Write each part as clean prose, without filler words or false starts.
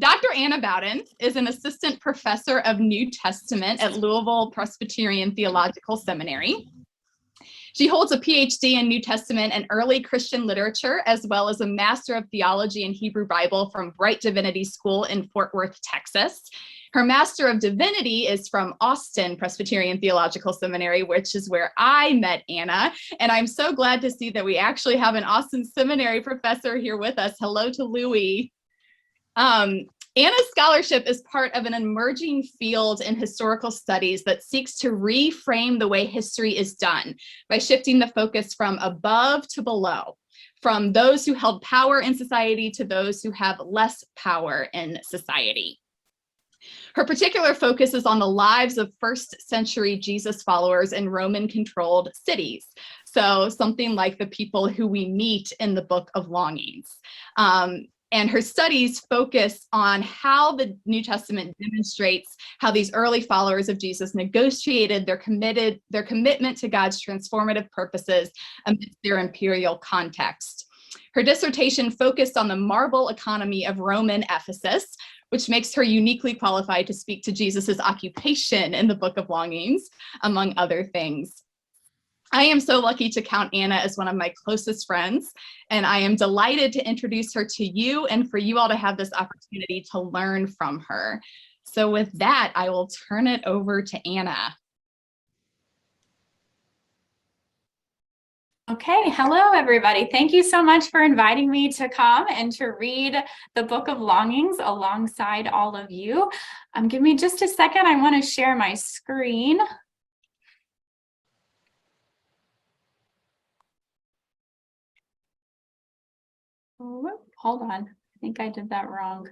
Dr. Anna Bowden is an assistant professor of New Testament at Louisville Presbyterian Theological Seminary. She holds a PhD in New Testament and early Christian literature, as well as a Master of Theology and Hebrew Bible from Bright Divinity School in Fort Worth, Texas. Her Master of Divinity is from Austin Presbyterian Theological Seminary, which is where I met Anna. And I'm so glad to see that we actually have an Austin Seminary professor here with us. Hello to Louis. Anna's scholarship is part of an emerging field in historical studies that seeks to reframe the way history is done by shifting the focus from above to below, from those who held power in society to those who have less power in society. Her particular focus is on the lives of first century Jesus followers in Roman-controlled cities. So something like the people who we meet in the Book of Longings. And her studies focus on how the New Testament demonstrates how these early followers of Jesus negotiated their commitment to God's transformative purposes amidst their imperial context. Her dissertation focused on the marble economy of Roman Ephesus, which makes her uniquely qualified to speak to Jesus's occupation in the Book of Longings, among other things. I am so lucky to count Anna as one of my closest friends, and I am delighted to introduce her to you and for you all to have this opportunity to learn from her. So with that, I will turn it over to Anna. Okay, hello everybody. Thank you so much for inviting me to come and to read the Book of Longings alongside all of you. Give me just a second. I want to share my screen. Hold on, I think I did that wrong.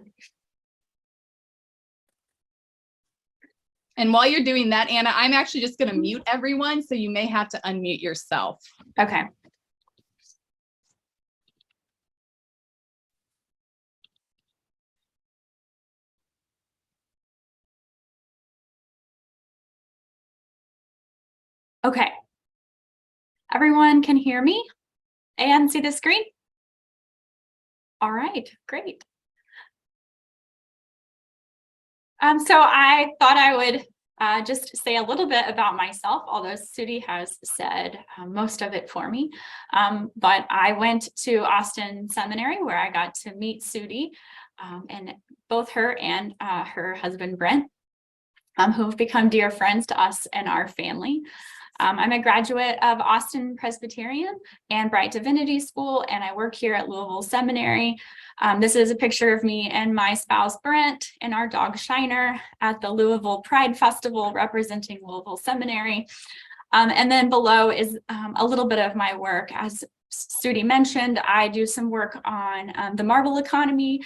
And while you're doing that, Anna, I'm actually just going to mute everyone, so you may have to unmute yourself. Okay. Okay. Everyone can hear me and see the screen? All right, great. So I thought I would just say a little bit about myself, although Sudi has said most of it for me. But I went to Austin Seminary where I got to meet Sudi, and both her and her husband Brent, who have become dear friends to us and our family. I'm a graduate of Austin Presbyterian and Bright Divinity School, and I work here at Louisville Seminary. This is a picture of me and my spouse Brent and our dog Shiner at the Louisville Pride Festival representing Louisville Seminary. And then below is a little bit of my work. As Sudi mentioned, I do some work on the marble economy,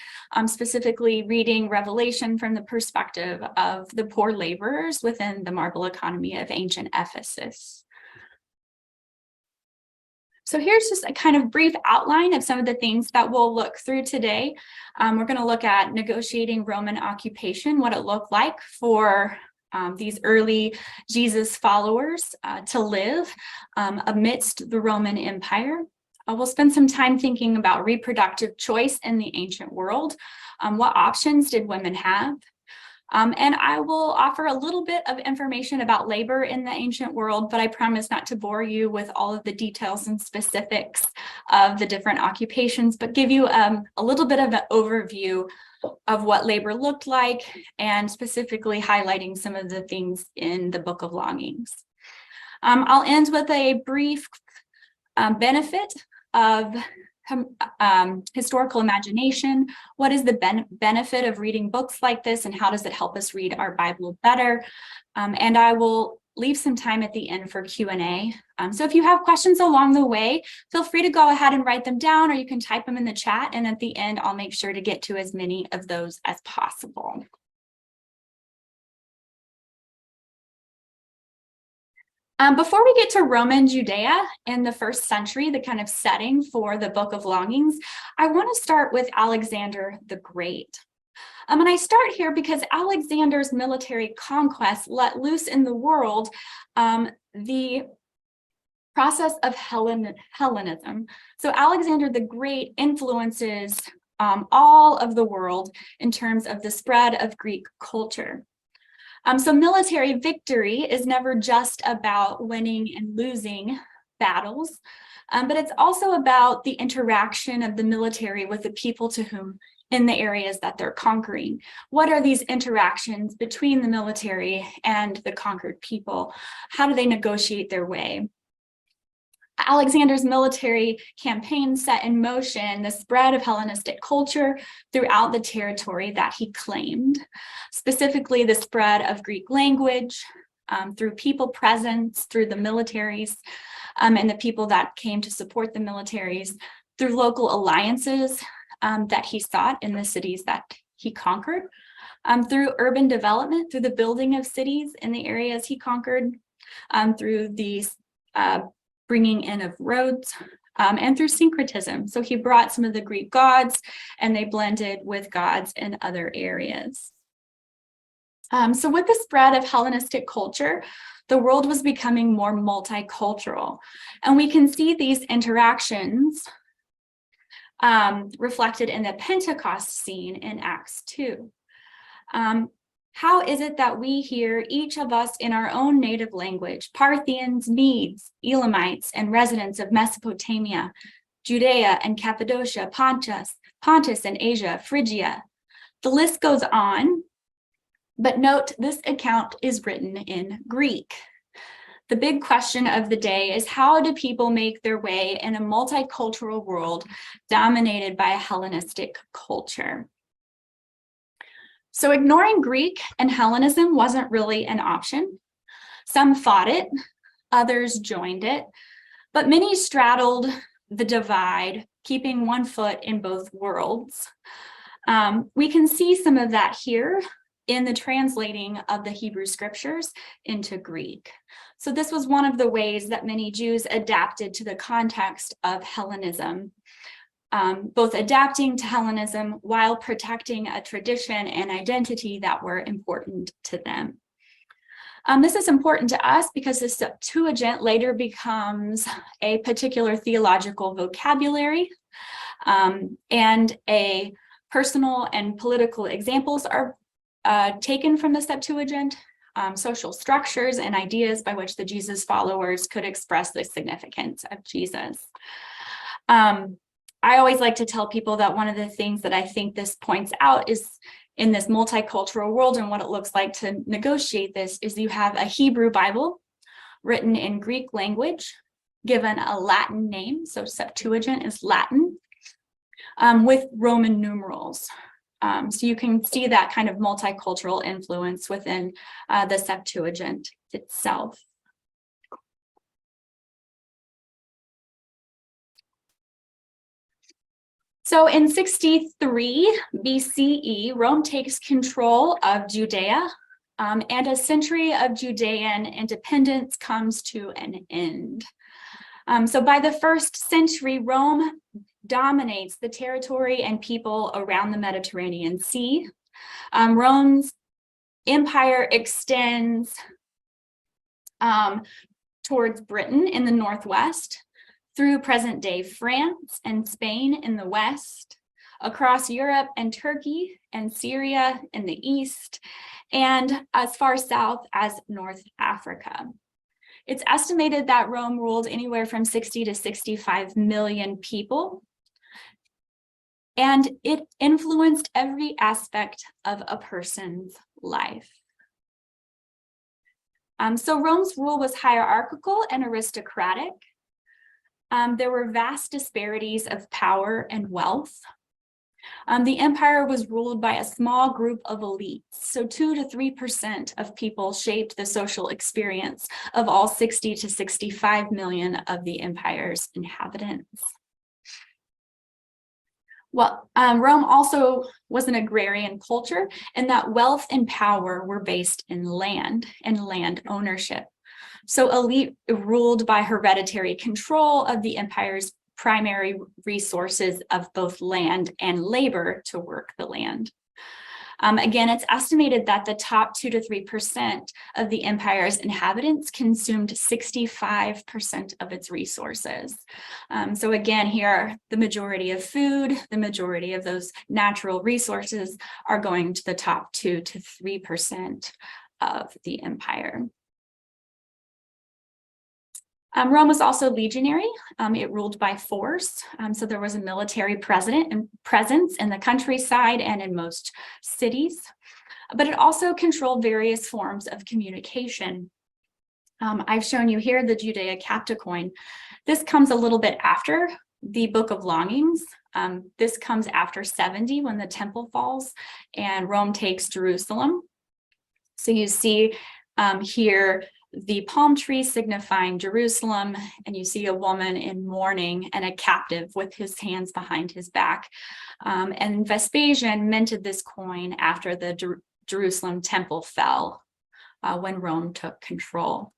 specifically reading Revelation from the perspective of the poor laborers within the marble economy of ancient Ephesus. So here's just a kind of brief outline of some of the things that we'll look through today. We're going to look at negotiating Roman occupation, what it looked like for these early Jesus followers to live amidst the Roman Empire. We'll spend some time thinking about reproductive choice in the ancient world. What options did women have? And I will offer a little bit of information about labor in the ancient world, but I promise not to bore you with all of the details and specifics of the different occupations, but give you a little bit of an overview of what labor looked like and specifically highlighting some of the things in the Book of Longings. I'll end with a brief benefit of historical imagination. What is the benefit of reading books like this, and how does it help us read our Bible better? And I will leave some time at the end for Q&A. So if you have questions along the way, feel free to go ahead and write them down, or you can type them in the chat, and at the end I'll make sure to get to as many of those as possible. Before we get to Roman Judea in the first century, the kind of setting for the Book of Longings, I want to start with Alexander the Great. And I start here because Alexander's military conquest let loose in the world the process of Hellenism. So Alexander the Great influences all of the world in terms of the spread of Greek culture. So military victory is never just about winning and losing battles, but it's also about the interaction of the military with the people to whom in the areas that they're conquering. What are these interactions between the military and the conquered people? How do they negotiate their way? Alexander's military campaign set in motion the spread of Hellenistic culture throughout the territory that he claimed, specifically the spread of Greek language through people presence, through the militaries, and the people that came to support the militaries, through local alliances that he sought in the cities that he conquered, through urban development, through the building of cities in the areas he conquered, through these bringing in of roads, and through syncretism. So he brought some of the Greek gods and they blended with gods in other areas. So with the spread of Hellenistic culture, the world was becoming more multicultural. And we can see these interactions reflected in the Pentecost scene in Acts 2. How is it that we hear, each of us in our own native language, Parthians, Medes, Elamites, and residents of Mesopotamia, Judea and Cappadocia, Pontus and Asia, Phrygia? The list goes on, but note this account is written in Greek. The big question of the day is, how do people make their way in a multicultural world dominated by a Hellenistic culture? So ignoring Greek and Hellenism wasn't really an option. Some fought it, others joined it, but many straddled the divide, keeping one foot in both worlds. We can see some of that here in the translating of the Hebrew scriptures into Greek. So this was one of the ways that many Jews adapted to the context of Hellenism. Both adapting to Hellenism while protecting a tradition and identity that were important to them. This is important to us because the Septuagint later becomes a particular theological vocabulary, and a personal and political examples are taken from the Septuagint, social structures and ideas by which the Jesus followers could express the significance of Jesus. I always like to tell people that one of the things that I think this points out is in this multicultural world and what it looks like to negotiate this is you have a Hebrew Bible written in Greek language, given a Latin name, so Septuagint is Latin, with Roman numerals. So you can see that kind of multicultural influence within the Septuagint itself. So in 63 BCE, Rome takes control of Judea, and a century of Judean independence comes to an end. So by the 1st century, Rome dominates the territory and people around the Mediterranean Sea. Rome's empire extends towards Britain in the northwest, through present-day France and Spain in the west, across Europe and Turkey and Syria in the east, and as far south as North Africa. It's estimated that Rome ruled anywhere from 60 to 65 million people, and it influenced every aspect of a person's life. So Rome's rule was hierarchical and aristocratic. There were vast disparities of power and wealth. The empire was ruled by a small group of elites, so 2 to 3% of people shaped the social experience of all 60 to 65 million of the empire's inhabitants. Well, Rome also was an agrarian culture, and that wealth and power were based in land and land ownership. So elite ruled by hereditary control of the empire's primary resources of both land and labor to work the land. Again, it's estimated that the top 2 to 3% of the empire's inhabitants consumed 65% of its resources. So again, here, the majority of food, the majority of those natural resources are going to the top 2 to 3% of the empire. Rome was also legionary. It ruled by force. So there was a military presence in the countryside and in most cities, but it also controlled various forms of communication. I've shown you here the Judaica coin. This comes a little bit after the Book of Longings. This comes after 70 when the temple falls and Rome takes Jerusalem. So you see here the palm tree signifying Jerusalem, and you see a woman in mourning and a captive with his hands behind his back. And Vespasian minted this coin after the Jerusalem temple fell when Rome took control.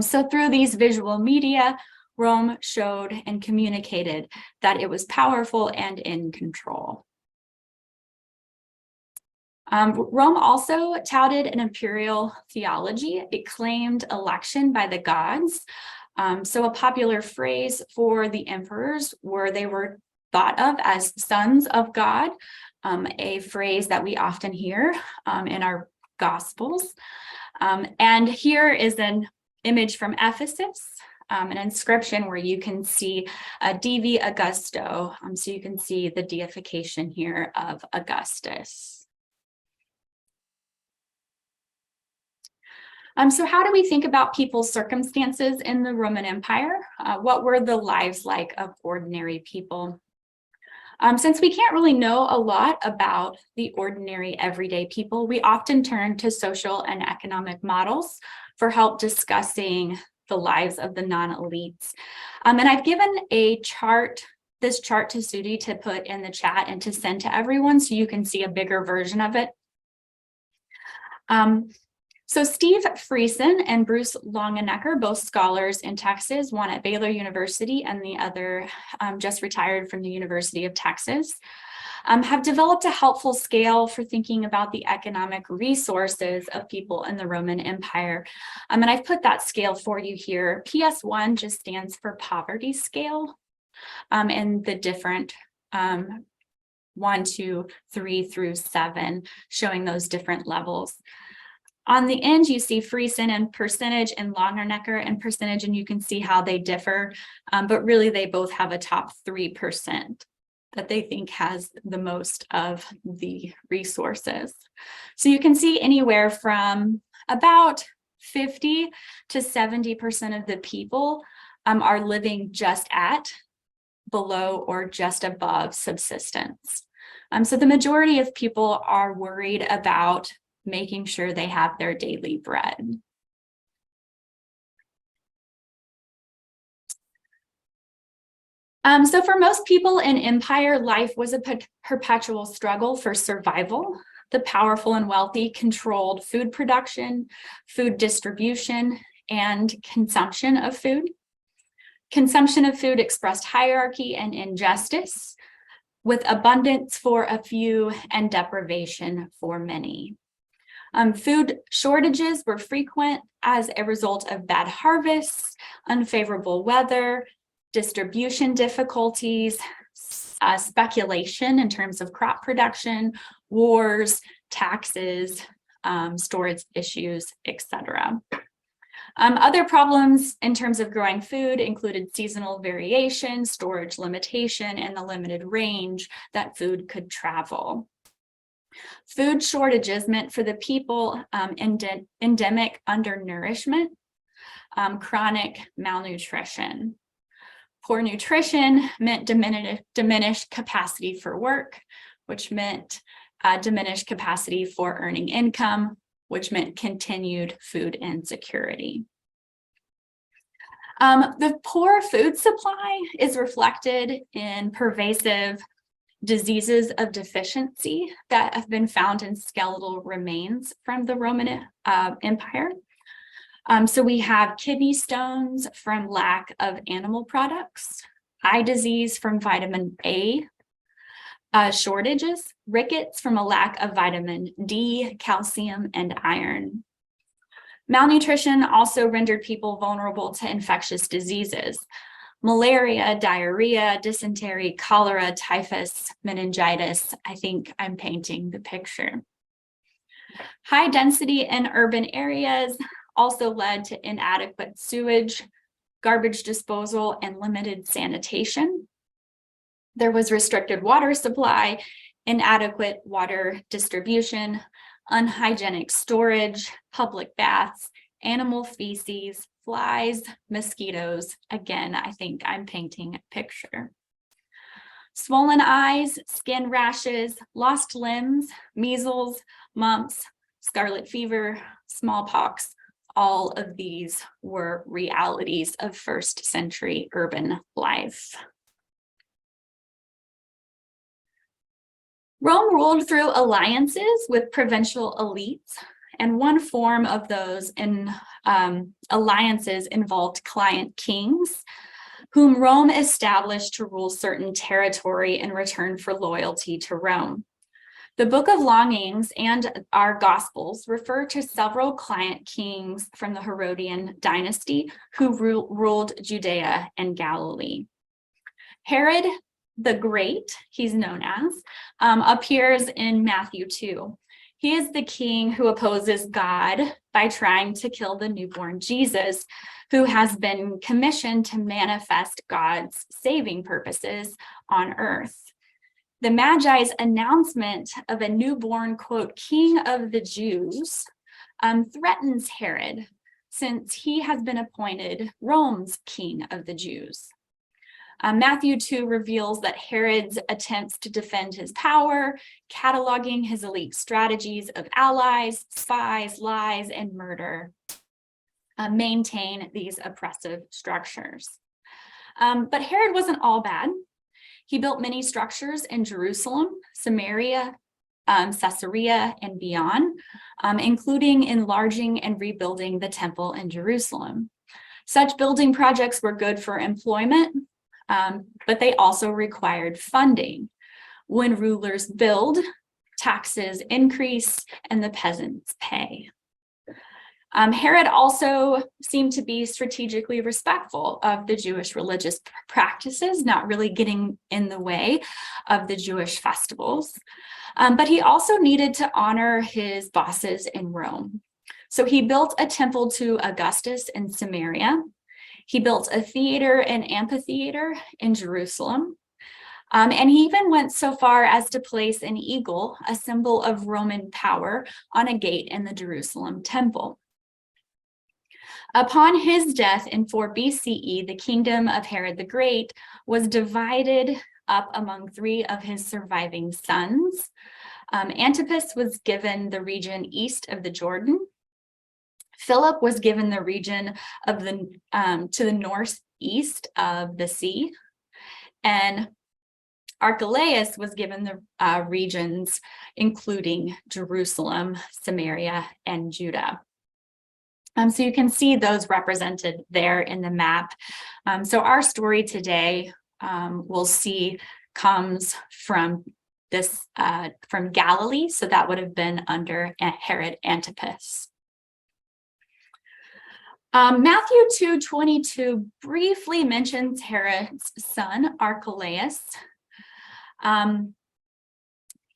So through these visual media, Rome showed and communicated that it was powerful and in control. Rome also touted an imperial theology. It claimed election by the gods. So a popular phrase for the emperors they were thought of as sons of God, a phrase that we often hear in our Gospels. And here is an image from Ephesus, an inscription where you can see Divi Augusto. So you can see the deification here of Augustus. So how do we think about people's circumstances in the Roman Empire? What were the lives like of ordinary people? Since we can't really know a lot about the ordinary everyday people, we often turn to social and economic models for help discussing the lives of the non-elites. And I've given this chart to Sudi to put in the chat and to send to everyone so you can see a bigger version of it. So Steve Friesen and Bruce Longenecker, both scholars in Texas, one at Baylor University and the other just retired from the University of Texas, have developed a helpful scale for thinking about the economic resources of people in the Roman Empire. And I've put that scale for you here. PS1 just stands for poverty scale, and the different 1, 2, 3 through 7, showing those different levels. On the end, you see Friesen and percentage and Longenecker and percentage, and you can see how they differ, but really they both have a top 3% that they think has the most of the resources. So you can see anywhere from about 50 to 70% of the people are living just at, below, or just above subsistence. So the majority of people are worried about making sure they have their daily bread. So for most people in empire, life was a perpetual struggle for survival. The powerful and wealthy controlled food production, food distribution, and consumption of food. Consumption of food expressed hierarchy and injustice, with abundance for a few and deprivation for many. Food shortages were frequent as a result of bad harvests, unfavorable weather, distribution difficulties, speculation in terms of crop production, wars, taxes, storage issues, etc. Other problems in terms of growing food included seasonal variation, storage limitation, and the limited range that food could travel. Food shortages meant for the people endemic undernourishment, chronic malnutrition. Poor nutrition meant diminished capacity for work, which meant diminished capacity for earning income, which meant continued food insecurity. The poor food supply is reflected in pervasive diseases of deficiency that have been found in skeletal remains from the Roman Empire. So we have kidney stones from lack of animal products, eye disease from vitamin A, shortages, rickets from a lack of vitamin D, calcium, and iron. Malnutrition also rendered people vulnerable to infectious diseases. Malaria, diarrhea, dysentery, cholera, typhus, meningitis. I think I'm painting the picture. High density in urban areas also led to inadequate sewage, garbage disposal, and limited sanitation. There was restricted water supply, inadequate water distribution, unhygienic storage, public baths, animal feces, flies, mosquitoes. Again, I think I'm painting a picture. Swollen eyes, skin rashes, lost limbs, measles, mumps, scarlet fever, smallpox, all of these were realities of first century urban life. Rome ruled through alliances with provincial elites, and one form of those alliances involved client kings, whom Rome established to rule certain territory in return for loyalty to Rome. The Book of Longings and our Gospels refer to several client kings from the Herodian dynasty who ruled Judea and Galilee. Herod the Great, he's known as, appears in Matthew 2. He is the king who opposes God by trying to kill the newborn Jesus, who has been commissioned to manifest God's saving purposes on earth. The Magi's announcement of a newborn, quote, king of the Jews threatens Herod, since he has been appointed Rome's king of the Jews. Matthew 2 reveals that Herod's attempts to defend his power, cataloging his elite strategies of allies, spies, lies, and murder, maintain these oppressive structures. But Herod wasn't all bad. He built many structures in Jerusalem, Samaria, Caesarea, and beyond, including enlarging and rebuilding the temple in Jerusalem. Such building projects were good for employment, but they also required funding. When rulers build, taxes increase and the peasants pay. Herod also seemed to be strategically respectful of the Jewish religious practices, not really getting in the way of the Jewish festivals. But he also needed to honor his bosses in Rome. So he built a temple to Augustus in Samaria. He built a theater and amphitheater in Jerusalem. And he even went so far as to place an eagle, a symbol of Roman power, on a gate in the Jerusalem temple. Upon his death in 4 BCE, the kingdom of Herod the Great was divided up among 3 of his surviving sons. Antipas was given the region east of the Jordan. Philip was given the region of to the northeast of the sea, and Archelaus was given the regions including Jerusalem, Samaria, and Judah. So you can see those represented there in the map. So our story today, we'll see, comes from from Galilee, so that would have been under Herod Antipas. Matthew 2:22 briefly mentions Herod's son, Archelaus.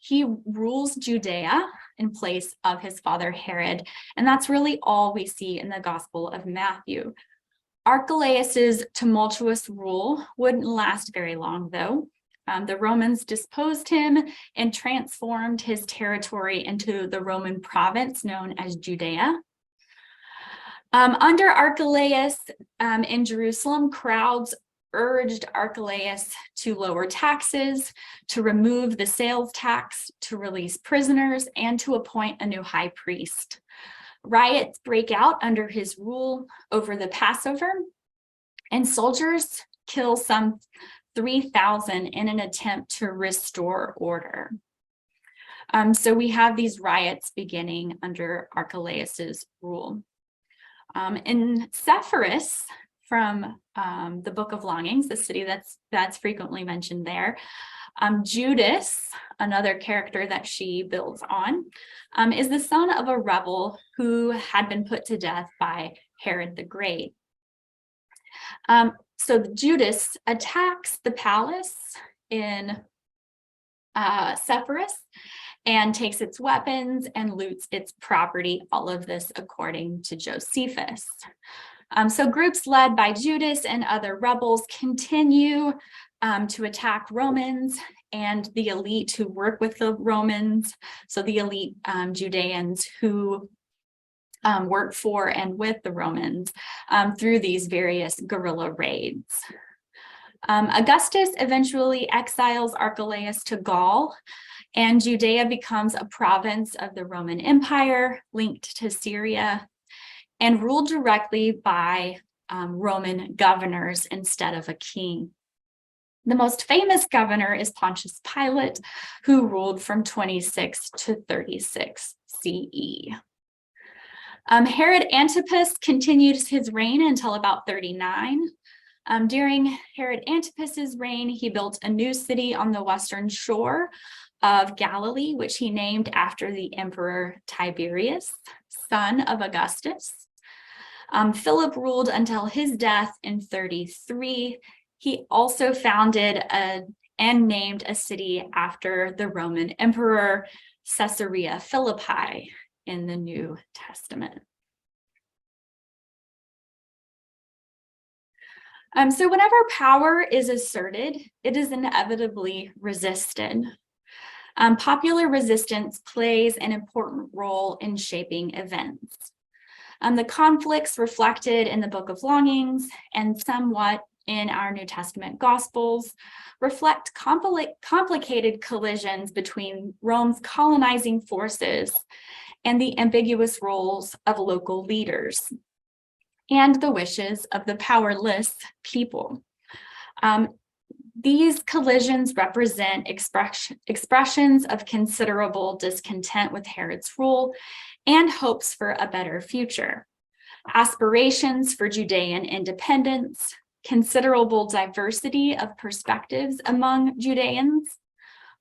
He rules Judea in place of his father Herod, and that's really all we see in the Gospel of Matthew. Archelaus's tumultuous rule wouldn't last very long, though. The Romans disposed him and transformed his territory into the Roman province known as Judea. Under Archelaus in Jerusalem, crowds urged Archelaus to lower taxes, to remove the sales tax, to release prisoners, and to appoint a new high priest. Riots break out under his rule over the Passover, and soldiers kill some 3,000 in an attempt to restore order. So we have these riots beginning under Archelaus's rule. In Sepphoris, from the Book of Longings, the city that's frequently mentioned there, Judas, another character that she builds on, is the son of a rebel who had been put to death by Herod the Great. So Judas attacks the palace in Sepphoris and takes its weapons and loots its property, all of this according to Josephus. So groups led by Judas and other rebels continue to attack Romans and the elite who work with the Romans, so the elite Judeans who work for and with the Romans through these various guerrilla raids. Augustus eventually exiles Archelaus to Gaul, and Judea becomes a province of the Roman Empire linked to Syria and ruled directly by Roman governors instead of a king. The most famous governor is Pontius Pilate, who ruled from 26 to 36 CE. Herod Antipas continues his reign until about 39. During Herod Antipas's reign, he built a new city on the western shore of Galilee, which he named after the Emperor Tiberius, son of Augustus. Philip ruled until his death in 33. He also founded and named a city after the Roman emperor, Caesarea Philippi, in the New Testament. So whenever power is asserted, it is inevitably resisted. Popular resistance plays an important role in shaping events. The conflicts reflected in the Book of Longings and somewhat in our New Testament Gospels reflect complicated collisions between Rome's colonizing forces and the ambiguous roles of local leaders and the wishes of the powerless people. These collisions represent expressions of considerable discontent with Herod's rule and hopes for a better future, aspirations for Judean independence, considerable diversity of perspectives among Judeans,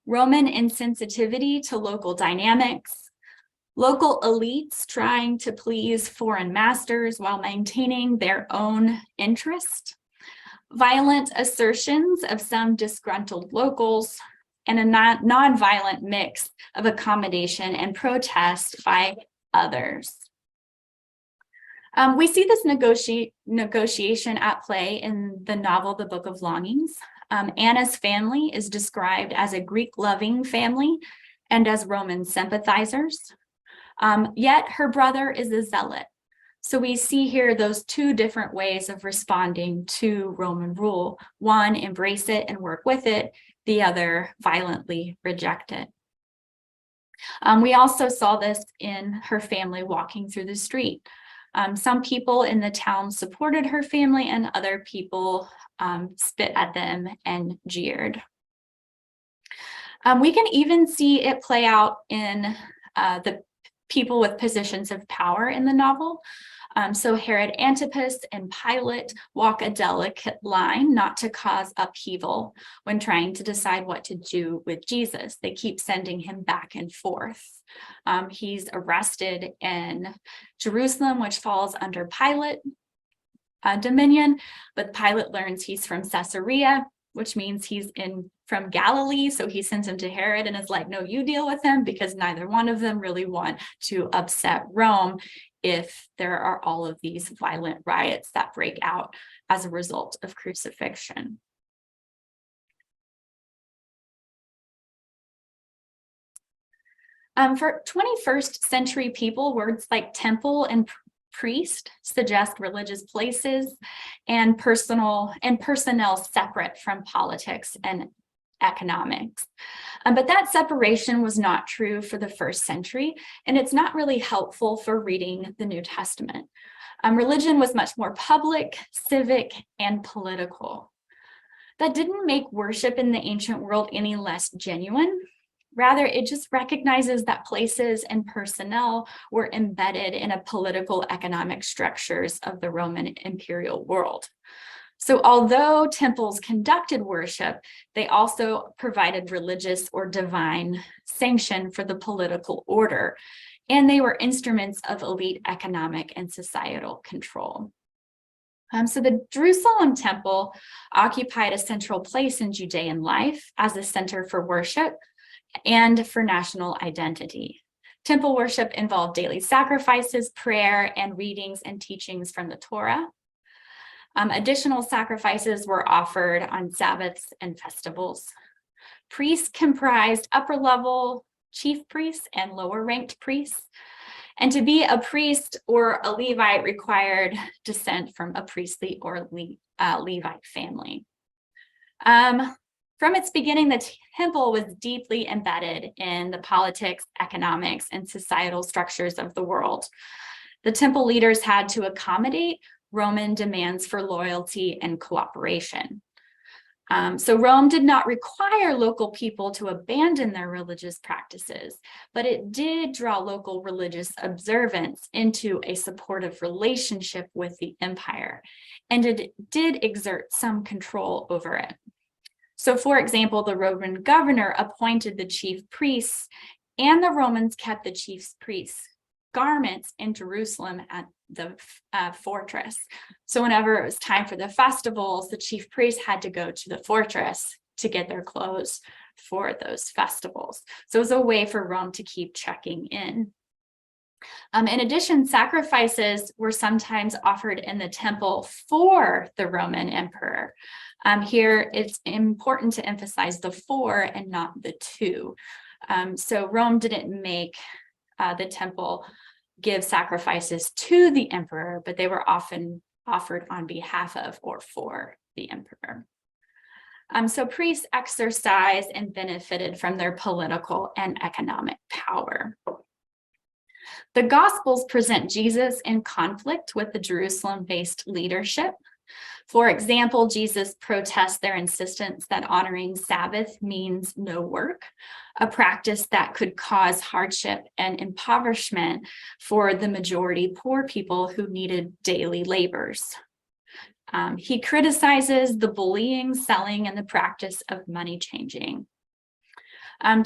Roman insensitivity to local dynamics, local elites trying to please foreign masters while maintaining their own interest, violent assertions of some disgruntled locals, and a non-violent mix of accommodation and protest by others. We see this negotiation at play in the novel, The Book of Longings. Anna's family is described as a Greek-loving family and as Roman sympathizers, yet her brother is a zealot. So we see here those two different ways of responding to Roman rule. One, embrace it and work with it. The other, violently reject it. We also saw this in her family walking through the street. Some people in the town supported her family and other people spit at them and jeered. We can even see it play out in the people with positions of power in the novel. So Herod Antipas and Pilate walk a delicate line not to cause upheaval when trying to decide what to do with Jesus. They keep sending him back and forth. He's arrested in Jerusalem, which falls under Pilate dominion, but Pilate learns he's from Caesarea, which means he's from Galilee. So he sends him to Herod and is like, no, you deal with him, because neither one of them really want to upset Rome if there are all of these violent riots that break out as a result of crucifixion. For 21st century people, words like temple and priest suggest religious places and personnel separate from politics and economics. But that separation was not true for the first century, and it's not really helpful for reading the New Testament. Religion was much more public, civic, and political. That didn't make worship in the ancient world any less genuine. Rather, it just recognizes that places and personnel were embedded in a political economic structures of the Roman imperial world. So although temples conducted worship, they also provided religious or divine sanction for the political order, and they were instruments of elite economic and societal control. So the Jerusalem temple occupied a central place in Judean life as a center for worship and for national identity. Temple worship involved daily sacrifices, prayer, and readings and teachings from the Torah. Additional sacrifices were offered on Sabbaths and festivals. Priests comprised upper-level chief priests and lower-ranked priests. And to be a priest or a Levite required descent from a priestly or Levite family. From its beginning, the temple was deeply embedded in the politics, economics, and societal structures of the world. The temple leaders had to accommodate Roman demands for loyalty and cooperation. So Rome did not require local people to abandon their religious practices, but it did draw local religious observance into a supportive relationship with the empire, and it did exert some control over it. So for example, the Roman governor appointed the chief priests, and the Romans kept the chief priests' garments in Jerusalem at the fortress. So whenever it was time for the festivals, the chief priests had to go to the fortress to get their clothes for those festivals. So it was a way for Rome to keep checking in. In addition, sacrifices were sometimes offered in the temple for the Roman emperor. Here, it's important to emphasize the for and not the to. So Rome didn't make the temple give sacrifices to the emperor, but they were often offered on behalf of or for the emperor. So priests exercised and benefited from their political and economic power. The Gospels present Jesus in conflict with the Jerusalem-based leadership. For example, Jesus protests their insistence that honoring Sabbath means no work, a practice that could cause hardship and impoverishment for the majority poor people who needed daily labors. He criticizes the bullying, selling, and the practice of money changing.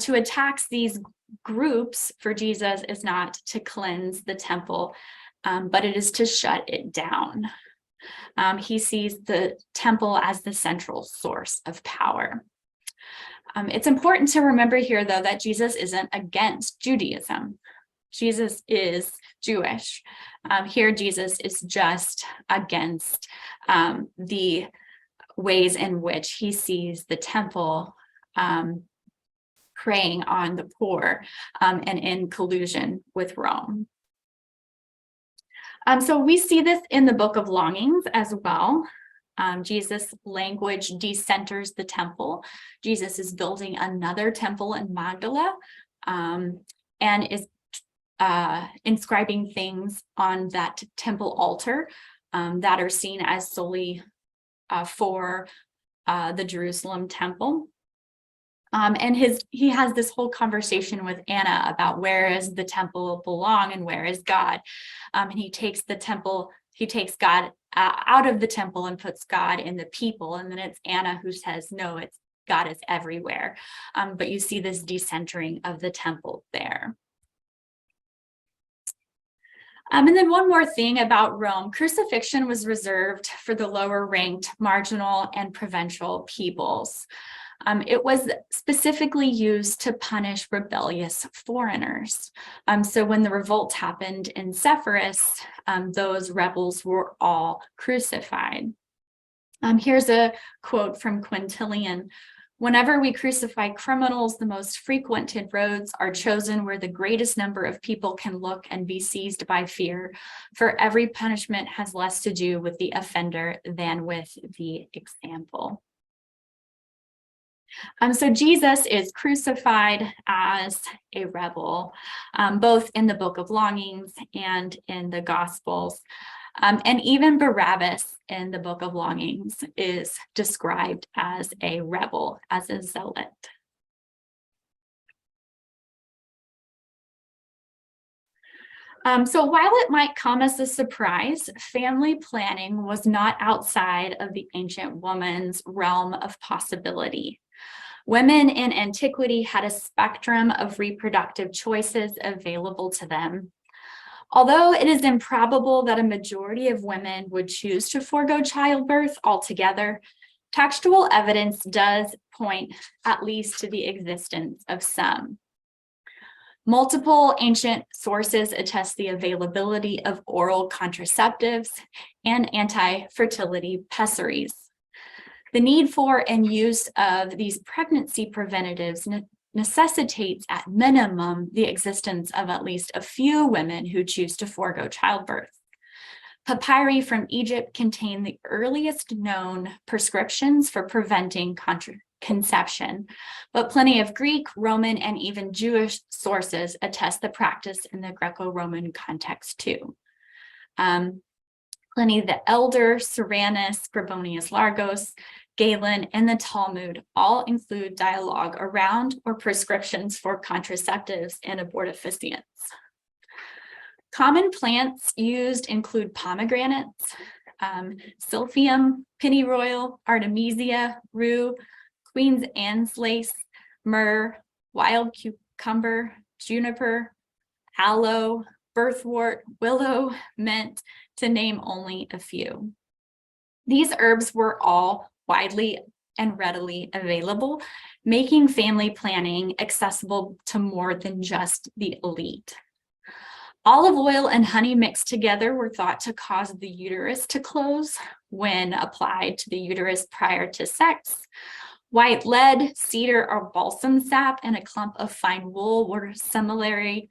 To attack these groups for Jesus is not to cleanse the temple, but it is to shut it down. He sees the temple as the central source of power. It's important to remember here, though, that Jesus isn't against Judaism. Jesus is Jewish. Here, Jesus is just against the ways in which he sees the temple preying on the poor and in collusion with Rome. So we see this in the Book of Longings as well. Jesus' language decenters the temple. Jesus is building another temple in Magdala and is inscribing things on that temple altar that are seen as solely for the Jerusalem temple. And he has this whole conversation with Anna about where does the temple belong and where is God. And he takes God out of the temple and puts God in the people. And then it's Anna who says, no, it's God is everywhere. But you see this decentering of the temple there. And then one more thing about Rome, crucifixion was reserved for the lower ranked, marginal, and provincial peoples. It was specifically used to punish rebellious foreigners. So when the revolt happened in Sepphoris, those rebels were all crucified. Here's a quote from Quintilian. Whenever we crucify criminals, the most frequented roads are chosen where the greatest number of people can look and be seized by fear, for every punishment has less to do with the offender than with the example. So Jesus is crucified as a rebel, both in the Book of Longings and in the Gospels. And even Barabbas in the Book of Longings is described as a rebel, as a zealot. So while it might come as a surprise, family planning was not outside of the ancient woman's realm of possibility. Women in antiquity had a spectrum of reproductive choices available to them. Although it is improbable that a majority of women would choose to forego childbirth altogether, textual evidence does point at least to the existence of some. Multiple ancient sources attest the availability of oral contraceptives and anti-fertility pessaries. The need for and use of these pregnancy preventatives necessitates at minimum the existence of at least a few women who choose to forego childbirth. Papyri from Egypt contain the earliest known prescriptions for preventing conception, but plenty of Greek, Roman, and even Jewish sources attest the practice in the Greco-Roman context too. Pliny the Elder, Cyrannus, Scribonius Largos, Galen, and the Talmud all include dialogue around or prescriptions for contraceptives and abortifacients. Common plants used include pomegranates, silphium, pennyroyal, artemisia, rue, Queen's Anne's lace, myrrh, wild cucumber, juniper, aloe, birthwort, willow, mint, to name only a few. These herbs were all widely and readily available, making family planning accessible to more than just the elite. Olive oil and honey mixed together were thought to cause the uterus to close when applied to the uterus prior to sex. White lead, cedar or balsam sap, and a clump of fine wool were similarly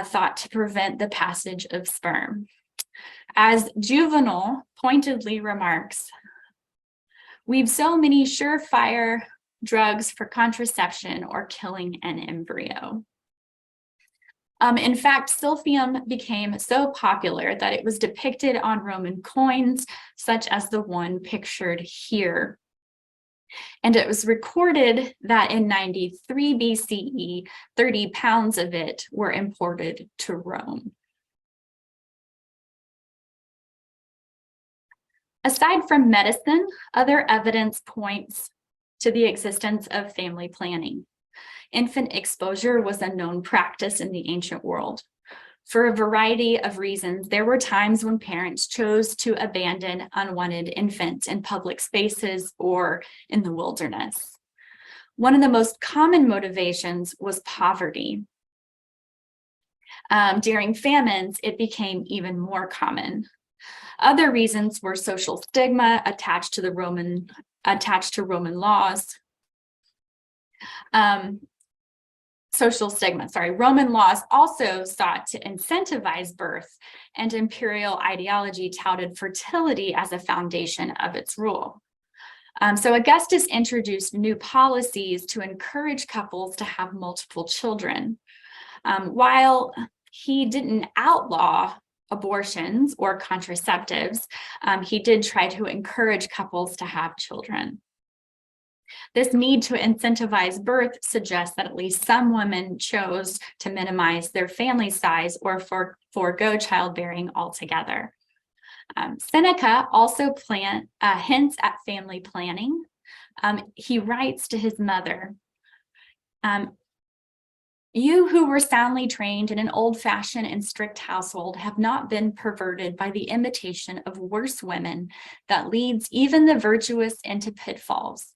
thought to prevent the passage of sperm. As Juvenal pointedly remarks, we've so many surefire drugs for contraception or killing an embryo. In fact, silphium became so popular that it was depicted on Roman coins, such as the one pictured here. And it was recorded that in 93 BCE, 30 pounds of it were imported to Rome. Aside from medicine, other evidence points to the existence of family planning. Infant exposure was a known practice in the ancient world. For a variety of reasons, there were times when parents chose to abandon unwanted infants in public spaces or in the wilderness. One of the most common motivations was poverty. During famines, it became even more common. Other reasons were social stigma attached to Roman laws. Roman laws also sought to incentivize birth, and imperial ideology touted fertility as a foundation of its rule. So Augustus introduced new policies to encourage couples to have multiple children. While he didn't outlaw abortions or contraceptives, he did try to encourage couples to have children. This need to incentivize birth suggests that at least some women chose to minimize their family size or forego childbearing altogether. Seneca also hints at family planning. He writes to his mother, "You who were soundly trained in an old-fashioned and strict household have not been perverted by the imitation of worse women that leads even the virtuous into pitfalls.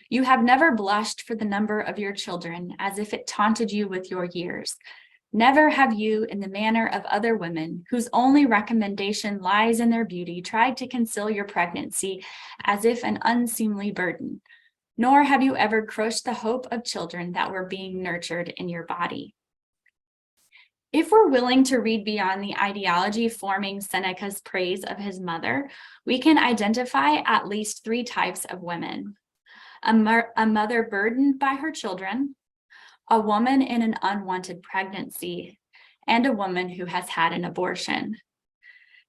You have never blushed for the number of your children as if it taunted you with your years. Never have you, in the manner of other women, whose only recommendation lies in their beauty, tried to conceal your pregnancy as if an unseemly burden. Nor have you ever crushed the hope of children that were being nurtured in your body." If we're willing to read beyond the ideology forming Seneca's praise of his mother, we can identify at least three types of women: a mother burdened by her children, a woman in an unwanted pregnancy, and a woman who has had an abortion.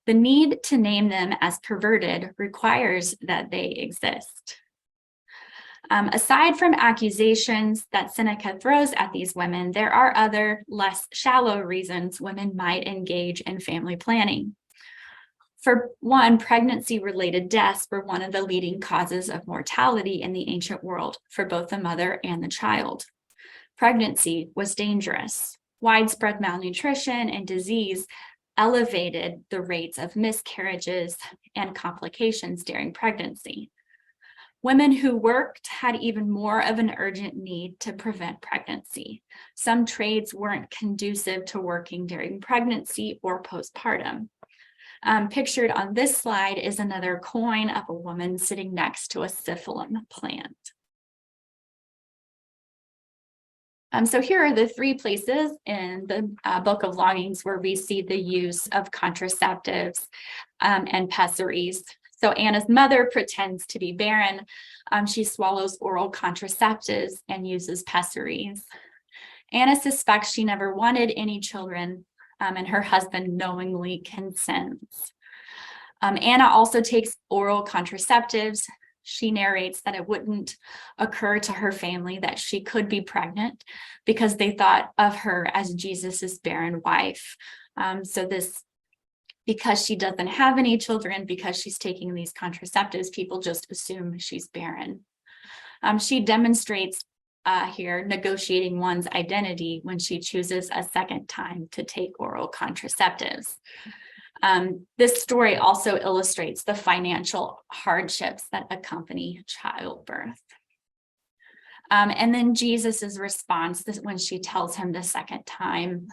The need to name them as perverted requires that they exist. Aside from accusations that Seneca throws at these women, there are other less shallow reasons women might engage in family planning. For one, pregnancy-related deaths were one of the leading causes of mortality in the ancient world for both the mother and the child. Pregnancy was dangerous. Widespread malnutrition and disease elevated the rates of miscarriages and complications during pregnancy. Women who worked had even more of an urgent need to prevent pregnancy. Some trades weren't conducive to working during pregnancy or postpartum. Pictured on this slide is another coin of a woman sitting next to a syphilum plant. So here are the three places in the Book of Longings where we see the use of contraceptives and pessaries. So Anna's mother pretends to be barren. She swallows oral contraceptives and uses pessaries. Anna suspects she never wanted any children, and her husband knowingly consents. Anna also takes oral contraceptives. She narrates that it wouldn't occur to her family that she could be pregnant because they thought of her as Jesus's barren wife. Because she doesn't have any children, because she's taking these contraceptives, people just assume she's barren. She demonstrates here negotiating one's identity when she chooses a second time to take oral contraceptives. This story also illustrates the financial hardships that accompany childbirth. And then Jesus's response when she tells him the second time,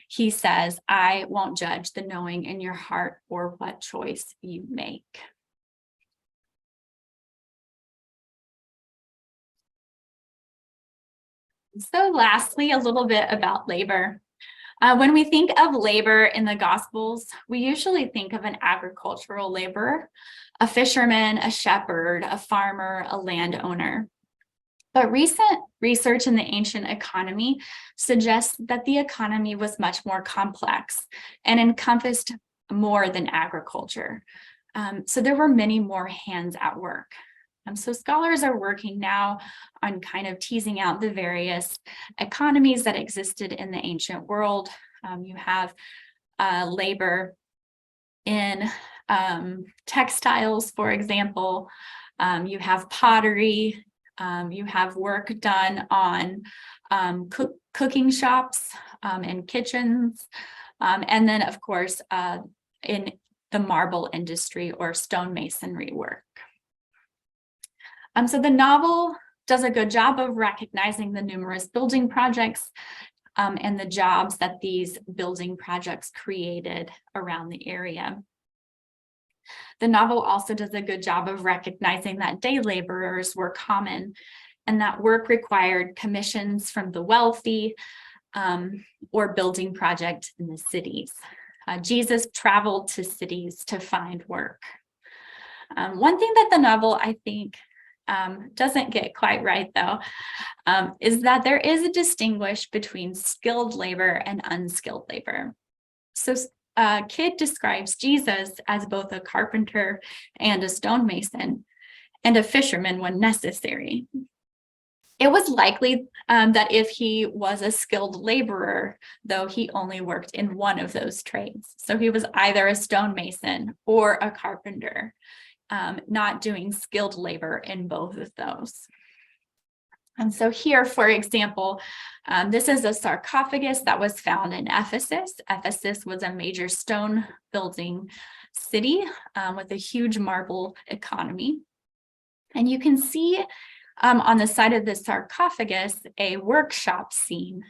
he says, "I won't judge the knowing in your heart or what choice you make." So lastly, a little bit about labor. When we think of labor in the Gospels, we usually think of an agricultural laborer, a fisherman, a shepherd, a farmer, a landowner. But recent research in the ancient economy suggests that the economy was much more complex and encompassed more than agriculture. So there were many more hands at work. So scholars are working now on kind of teasing out the various economies that existed in the ancient world. You have labor in textiles, for example. You have pottery. You have work done on cooking shops and kitchens. And then, of course, in the marble industry or stonemasonry work. So the novel does a good job of recognizing the numerous building projects and the jobs that these building projects created around the area. The novel also does a good job of recognizing that day laborers were common and that work required commissions from the wealthy or building projects in the cities. Jesus traveled to cities to find work. One thing that the novel, I think, doesn't get quite right, though, is that there is a distinguish between skilled labor and unskilled labor. So Kidd describes Jesus as both a carpenter and a stonemason and a fisherman when necessary. It was likely that if he was a skilled laborer, though, he only worked in one of those trades. So he was either a stonemason or a carpenter, not doing skilled labor in both of those. And so here, for example, this is a sarcophagus that was found in Ephesus. Ephesus was a major stone building city with a huge marble economy. And you can see on the side of the sarcophagus a workshop scene.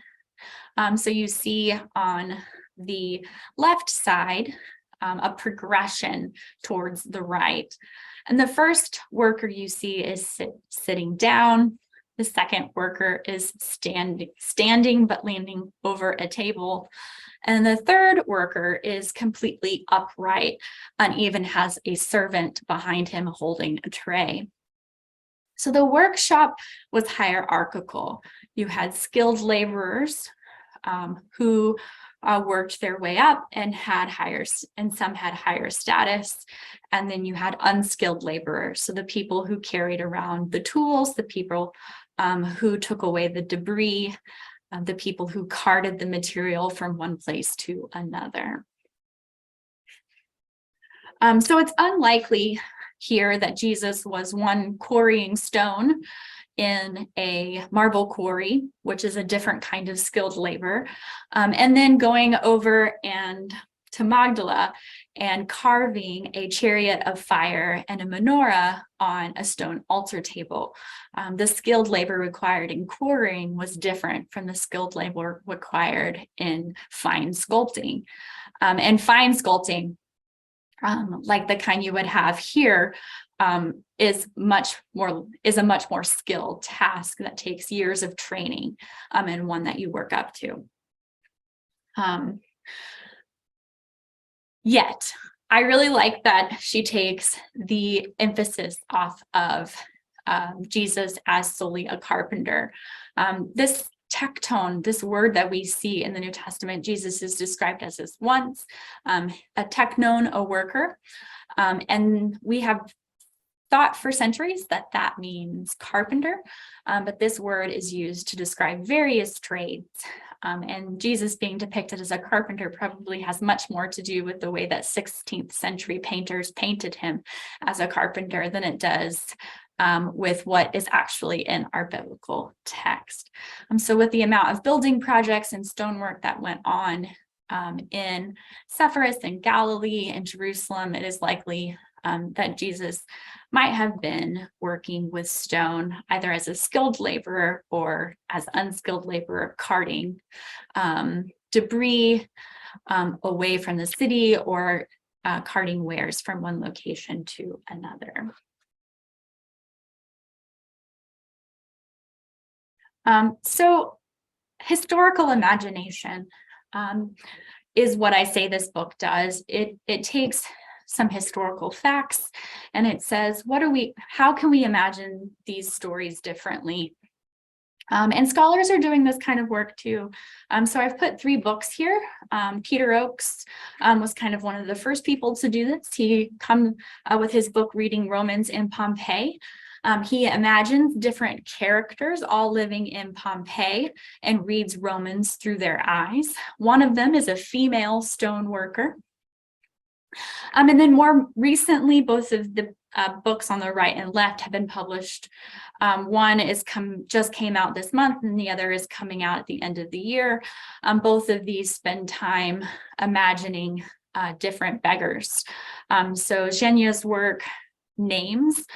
So you see on the left side a progression towards the right. And the first worker you see is sitting down. The second worker is standing but leaning over a table. And the third worker is completely upright and even has a servant behind him holding a tray. So the workshop was hierarchical. You had skilled laborers who worked their way up and some had higher status. And then you had unskilled laborers. So the people who carried around the tools, the people who took away the debris, the people who carted the material from one place to another. So it's unlikely here that Jesus was one quarrying stone in a marble quarry, which is a different kind of skilled labor, and then going over to Magdala and carving a chariot of fire and a menorah on a stone altar table. The skilled labor required in quarrying was different from the skilled labor required in fine sculpting. And fine sculpting, like the kind you would have here, is a much more skilled task that takes years of training, and one that you work up to. Yet, I really like that she takes the emphasis off of Jesus as solely a carpenter. This tecton, this word that we see in the New Testament, Jesus is described as this once, a teknon, a worker. And we have thought for centuries that means carpenter, but this word is used to describe various trades. And Jesus being depicted as a carpenter probably has much more to do with the way that 16th century painters painted him as a carpenter than it does with what is actually in our biblical text. So with the amount of building projects and stonework that went on in Sepphoris and Galilee and Jerusalem, it is likely that Jesus might have been working with stone either as a skilled laborer or as unskilled laborer, carting debris away from the city or carting wares from one location to another. So historical imagination is what I say this book does. It takes some historical facts and it says, how can we imagine these stories differently? And scholars are doing this kind of work too. So I've put 3 books here. Peter Oakes was kind of one of the first people to do this. He come with his book, Reading Romans in Pompeii. He imagines different characters all living in Pompeii and reads Romans through their eyes. One of them is a female stone worker. And then more recently, both of the books on the right and left have been published. One just came out this month, and the other is coming out at the end of the year. Both of these spend time imagining different beggars. So Zhenya's work names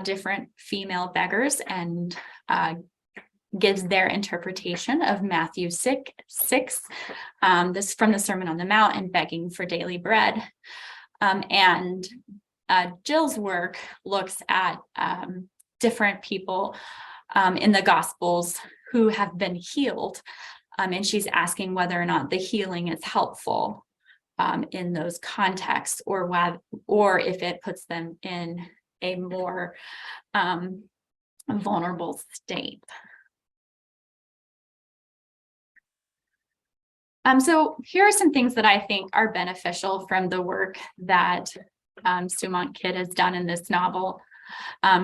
different female beggars and gives their interpretation of Matthew 6, this from the Sermon on the Mount and begging for daily bread. And Jill's work looks at different people in the Gospels who have been healed, and she's asking whether or not the healing is helpful in those contexts, or if it puts them in a more vulnerable state. So here are some things that I think are beneficial from the work that Sumant Kidd has done in this novel.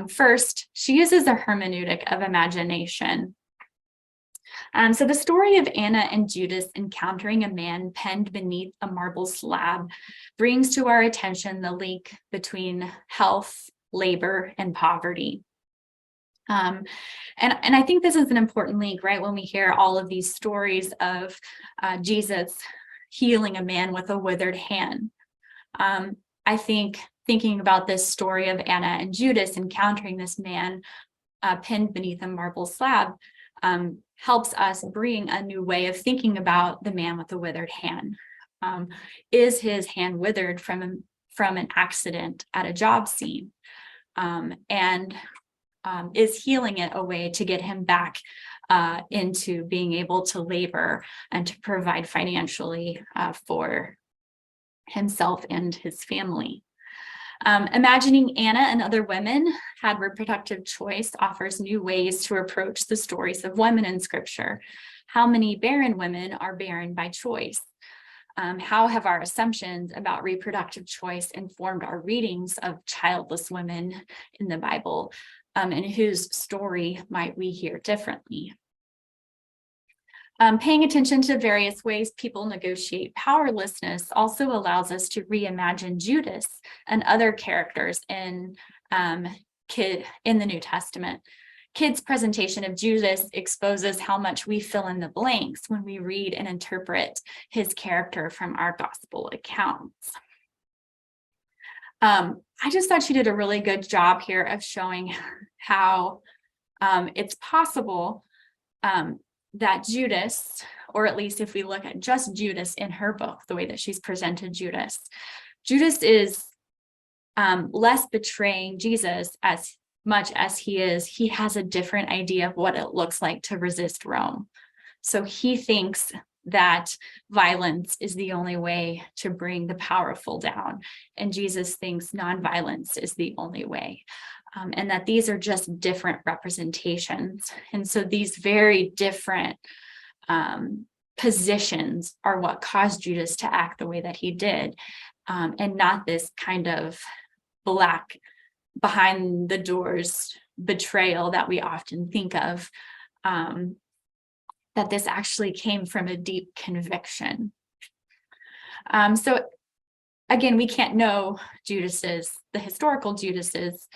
First, she uses a hermeneutic of imagination. So the story of Anna and Judas encountering a man penned beneath a marble slab brings to our attention the link between health, labor, and poverty. And I think this is an important link, right? When we hear all of these stories of Jesus healing a man with a withered hand. I think thinking about this story of Anna and Judas encountering this man pinned beneath a marble slab helps us bring a new way of thinking about the man with the withered hand. Is his hand withered from an accident at a job scene? And is healing it a way to get him back into being able to labor and to provide financially for himself and his family? Imagining Anna and other women had reproductive choice offers new ways to approach the stories of women in Scripture. How many barren women are barren by choice? How have our assumptions about reproductive choice informed our readings of childless women in the Bible? And whose story might we hear differently? Paying attention to various ways people negotiate powerlessness also allows us to reimagine Judas and other characters in the New Testament. Kidd's presentation of Judas exposes how much we fill in the blanks when we read and interpret his character from our gospel accounts. I just thought she did a really good job here of showing how it's possible that Judas, or at least if we look at just Judas in her book, the way that she's presented Judas is less betraying Jesus as much as he has a different idea of what it looks like to resist Rome. So he thinks that violence is the only way to bring the powerful down, and Jesus thinks nonviolence is the only way. And that these are just different representations. And so these very different positions are what caused Judas to act the way that he did, and not this kind of black behind the doors betrayal that we often think of, that this actually came from a deep conviction. So again, we can't know the historical Judas's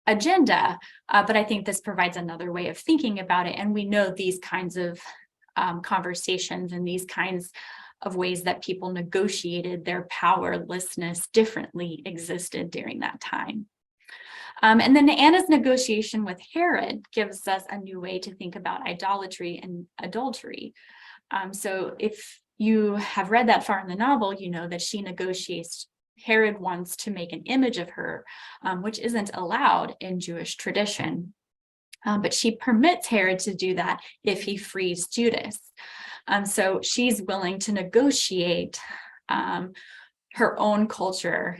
agenda, but I think this provides another way of thinking about it. And we know these kinds of conversations and these kinds of ways that people negotiated their powerlessness differently existed during that time. And then Anna's negotiation with Herod gives us a new way to think about idolatry and adultery. So if you have read that far in the novel, you know that she negotiates. Herod wants to make an image of her, which isn't allowed in Jewish tradition. But she permits Herod to do that if he frees Judas. So she's willing to negotiate her own culture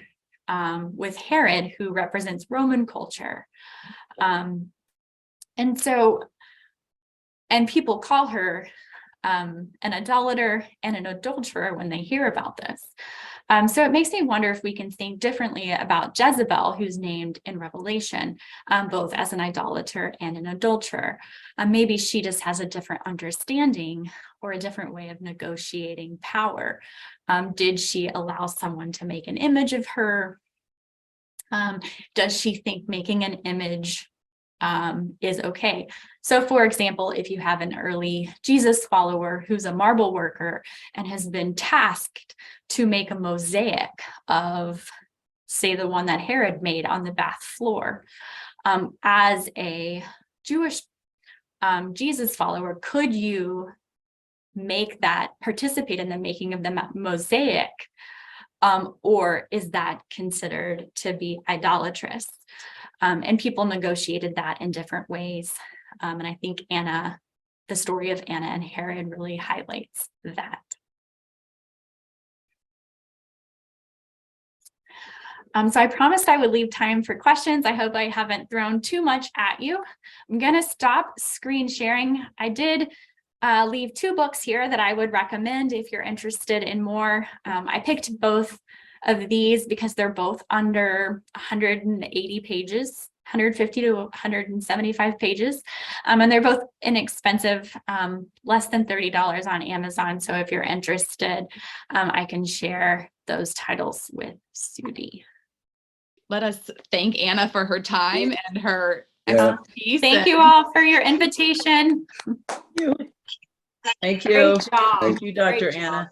with Herod, who represents Roman culture. And people call her an idolater and an adulterer when they hear about this. So it makes me wonder if we can think differently about Jezebel, who's named in Revelation, both as an idolater and an adulterer. Maybe she just has a different understanding or a different way of negotiating power. Did she allow someone to make an image of her? Does she think making an image is okay? So for example, if you have an early Jesus follower who's a marble worker and has been tasked to make a mosaic of, say, the one that Herod made on the bath floor, as a Jewish Jesus follower, could you participate in the making of the mosaic? Or is that considered to be idolatrous? And people negotiated that in different ways. And I think the story of Anna and Herod really highlights that. So I promised I would leave time for questions. I hope I haven't thrown too much at you. I'm going to stop screen sharing. I did leave 2 books here that I would recommend if you're interested in more. I picked both of these because they're both under 180 pages, 150 to 175 pages. And they're both inexpensive, less than $30 on Amazon. So if you're interested, I can share those titles with Sudie. Let us thank Anna for her time and her expertise. Thank you all for your invitation. Thank you. Great job. Thank you, Dr. Great Anna. job.